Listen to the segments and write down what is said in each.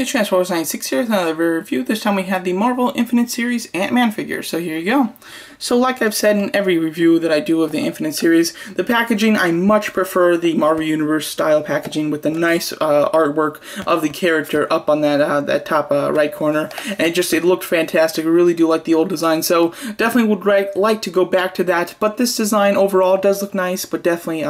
It's Transformers96 here with another review. This time we have the Marvel Infinite Series Ant-Man figure, so here you go. So like I've said in every review that I do of the Infinite Series, the packaging, I much prefer the Marvel Universe style packaging with the nice artwork of the character up on that top right corner. And it looked fantastic. I really do like the old design, so definitely would like to go back to that. But this design overall does look nice, but definitely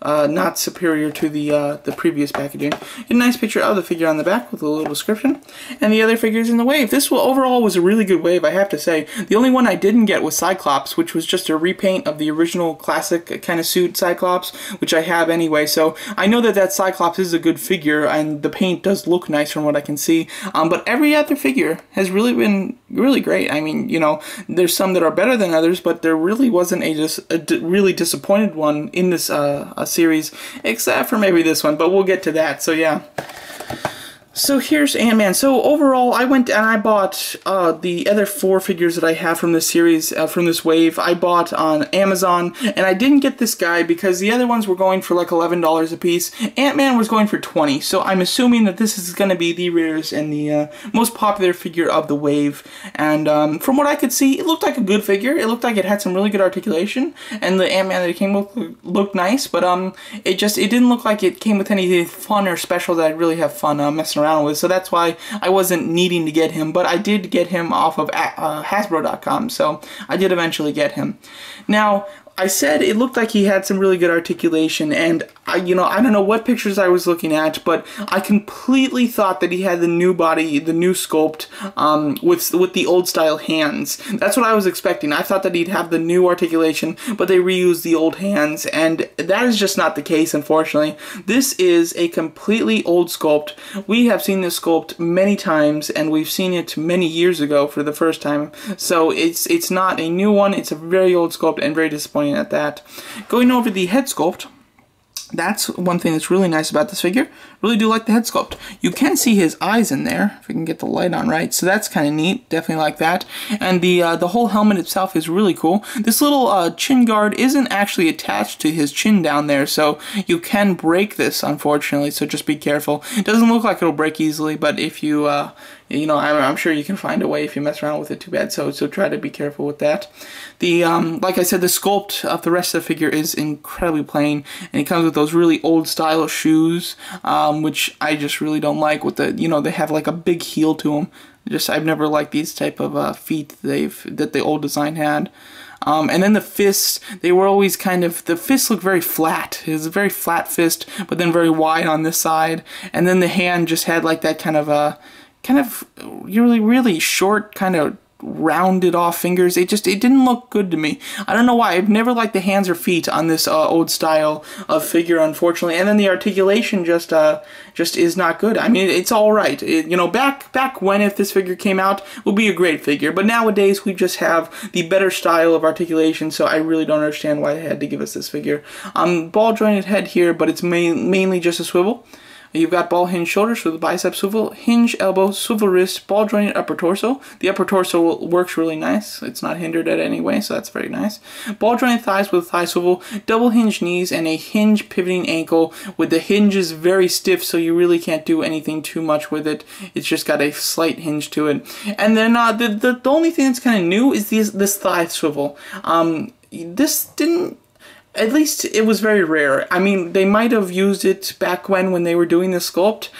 not superior to the previous packaging. A nice picture of the figure on the back with a little description, and the other figures in the wave. This overall was a really good wave, I have to say. The only one I didn't get was Cyclops, which was just a repaint of the original classic kind of suit Cyclops, which I have anyway, so I know that Cyclops is a good figure, and the paint does look nice from what I can see, but every other figure has really been really great. I mean, you know, there's some that are better than others, but there really wasn't a really disappointed one in this series, except for maybe this one, but we'll get to that, so yeah. So here's Ant-Man. So overall, I went and I bought the other 4 figures that I have from this series, from this wave. I bought on Amazon, and I didn't get this guy because the other ones were going for like $11 a piece. Ant-Man was going for $20, so I'm assuming that this is going to be the rarest and the most popular figure of the wave. And from what I could see, it looked like a good figure. It looked like it had some really good articulation, and the Ant-Man that it came with looked nice, but it didn't look like it came with anything fun or special that I'd really have fun messing around with, so that's why I wasn't needing to get him, but I did get him off of Hasbro.com, so I did eventually get him. Now, I said it looked like he had some really good articulation, and I don't know what pictures I was looking at, but I completely thought that he had the new body, the new sculpt, with the old style hands. That's what I was expecting. I thought that he'd have the new articulation, but they reused the old hands, and that is just not the case, unfortunately. This is a completely old sculpt. We have seen this sculpt many times, and we've seen it many years ago for the first time, so it's not a new one. It's a very old sculpt and very disappointing at that. Going over the head sculpt, that's one thing that's really nice about this figure. Really do like the head sculpt. You can see his eyes in there, if we can get the light on right, so that's kind of neat. Definitely like that. And the whole helmet itself is really cool. This little chin guard isn't actually attached to his chin down there, so you can break this, unfortunately, so just be careful. It doesn't look like it'll break easily, but if you, I'm sure you can find a way if you mess around with it too bad, so try to be careful with that. The, like I said, the sculpt of the rest of the figure is incredibly plain, and it comes with those really old style shoes, which I just really don't like. With the, they have like a big heel to them. I've never liked these type of feet that the old design had. And then the fists, they were always the fists look very flat. It was a very flat fist, but then very wide on this side. And then the hand just had like that kind of really short, kind of rounded off fingers. It didn't look good to me. I don't know why. I've never liked the hands or feet on this old style of figure, unfortunately. And then the articulation just is not good. I mean, it's all right. Back when, if this figure came out, it would be a great figure. But nowadays we just have the better style of articulation, so I really don't understand why they had to give us this figure. Ball jointed head here, but it's mainly just a swivel. You've got ball hinge shoulders with a bicep swivel, hinge elbow, swivel wrist, ball jointed upper torso. The upper torso works really nice. It's not hindered at any way, so that's very nice. Ball jointed thighs with a thigh swivel, double hinge knees, and a hinge pivoting ankle with the hinges very stiff, so you really can't do anything too much with it. It's just got a slight hinge to it. And then the only thing that's kind of new is this thigh swivel. This didn't... At least it was very rare. I mean, they might have used it back when they were doing the sculpt.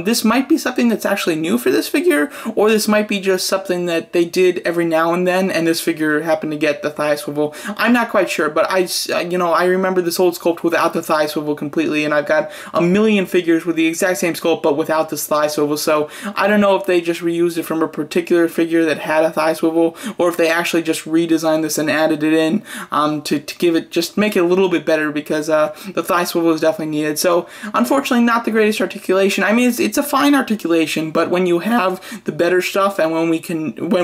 This might be something that's actually new for this figure, or this might be just something that they did every now and then, and this figure happened to get the thigh swivel. I'm not quite sure, but I remember this old sculpt without the thigh swivel completely, and I've got a million figures with the exact same sculpt, but without this thigh swivel, so I don't know if they just reused it from a particular figure that had a thigh swivel, or if they actually just redesigned this and added it in to give it, just make it a little bit better, because the thigh swivel is definitely needed. So unfortunately, not the greatest articulation. I mean, it's a fine articulation, but when you have the better stuff, and when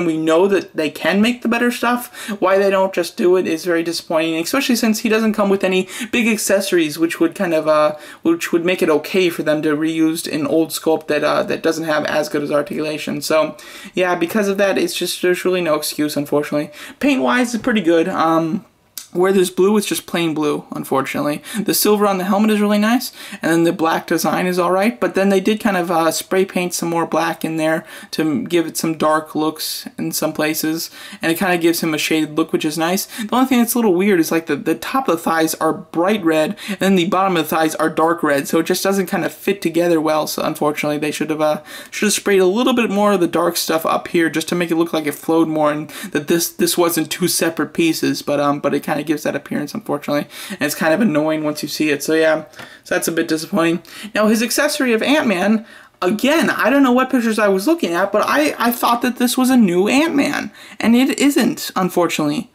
we know that they can make the better stuff, why they don't just do it is very disappointing, especially since he doesn't come with any big accessories, which would which would make it okay for them to reuse an old sculpt that doesn't have as good as articulation. So yeah, because of that, there's really no excuse, unfortunately. Paint wise, it's pretty good. Where there's blue, it's just plain blue, unfortunately. The silver on the helmet is really nice, and then the black design is alright, but then they did kind of spray paint some more black in there to give it some dark looks in some places, and it kind of gives him a shaded look, which is nice. The only thing that's a little weird is like the top of the thighs are bright red, and then the bottom of the thighs are dark red, so it just doesn't kind of fit together well, so unfortunately they should have sprayed a little bit more of the dark stuff up here just to make it look like it flowed more, and that this wasn't two separate pieces, but it kind of gives that appearance, unfortunately, and it's kind of annoying once you see it. So yeah, so that's a bit disappointing. Now his accessory of Ant-Man, again, I don't know what pictures I was looking at, but I thought that this was a new Ant-Man, and it isn't, unfortunately.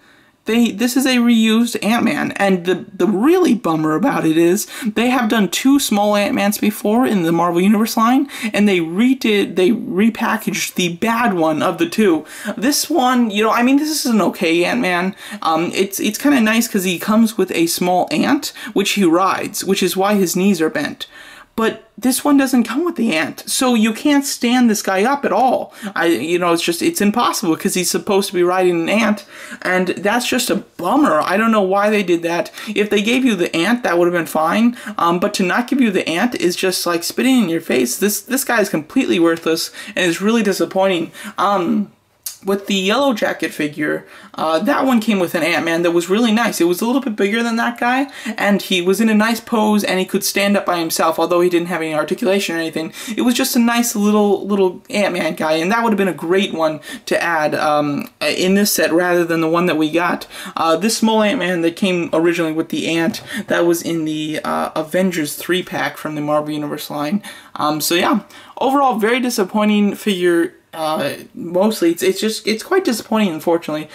This is a reused Ant-Man, and the really bummer about it is they have done 2 small Ant-Mans before in the Marvel Universe line, and they repackaged the bad one of the 2. This one, you know, I mean, this is an okay Ant-Man. It's kind of nice because he comes with a small ant, which he rides, which is why his knees are bent. But this one doesn't come with the ant, so you can't stand this guy up at all. You know, it's impossible because he's supposed to be riding an ant, and that's just a bummer. I don't know why they did that. If they gave you the ant, that would have been fine. But to not give you the ant is just like spitting in your face. This guy is completely worthless, and it's really disappointing. With the Yellow Jacket figure, that one came with an Ant-Man that was really nice. It was a little bit bigger than that guy, and he was in a nice pose, and he could stand up by himself, although he didn't have any articulation or anything. It was just a nice little Ant-Man guy, and that would have been a great one to add in this set rather than the one that we got. This small Ant-Man that came originally with the ant, that was in the Avengers 3-pack from the Marvel Universe line. So yeah, overall, very disappointing figure. Mostly, it's quite disappointing, unfortunately.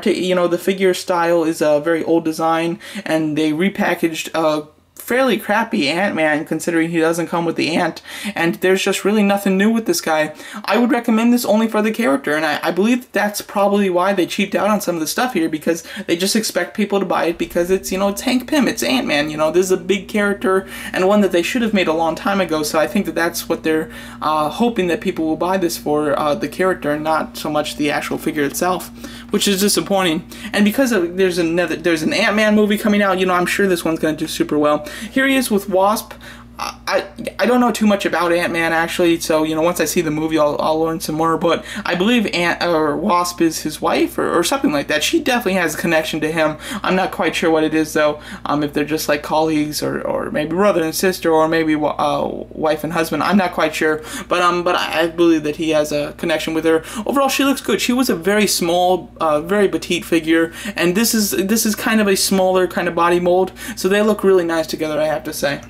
You know, the figure style is a very old design, and they repackaged fairly crappy Ant-Man considering he doesn't come with the ant, and there's just really nothing new with this guy. I would recommend this only for the character, and I believe that's probably why they cheaped out on some of the stuff here, because they just expect people to buy it because it's, you know, it's Hank Pym, it's Ant-Man, you know, this is a big character and one that they should have made a long time ago, so I think that that's what they're hoping that people will buy this for, the character, and not so much the actual figure itself, which is disappointing. And because there's an Ant-Man movie coming out, you know, I'm sure this one's going to do super well. Here he is with Wasp. I don't know too much about Ant-Man, actually, so, you know, once I see the movie, I'll learn some more, but I believe Wasp is his wife, or something like that. She definitely has a connection to him. I'm not quite sure what it is, though, if they're just, like, colleagues, or maybe brother and sister, or maybe wife and husband. I'm not quite sure, but I believe that he has a connection with her. Overall, she looks good. She was a very small, very petite figure, and this is kind of a smaller kind of body mold, so they look really nice together, I have to say.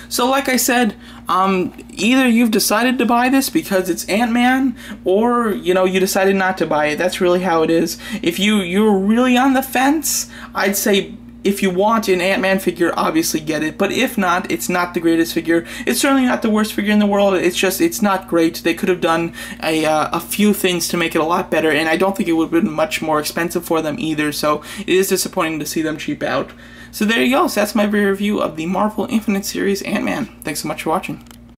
So like I said, either you've decided to buy this because it's Ant-Man, or, you know, you decided not to buy it. That's really how it is. If you're really on the fence, I'd say if you want an Ant-Man figure, obviously get it. But if not, it's not the greatest figure. It's certainly not the worst figure in the world. It's just, it's not great. They could have done a few things to make it a lot better, and I don't think it would have been much more expensive for them either. So it is disappointing to see them cheap out. So there you go. So that's my review of the Marvel Infinite Series Ant-Man. Thanks so much for watching.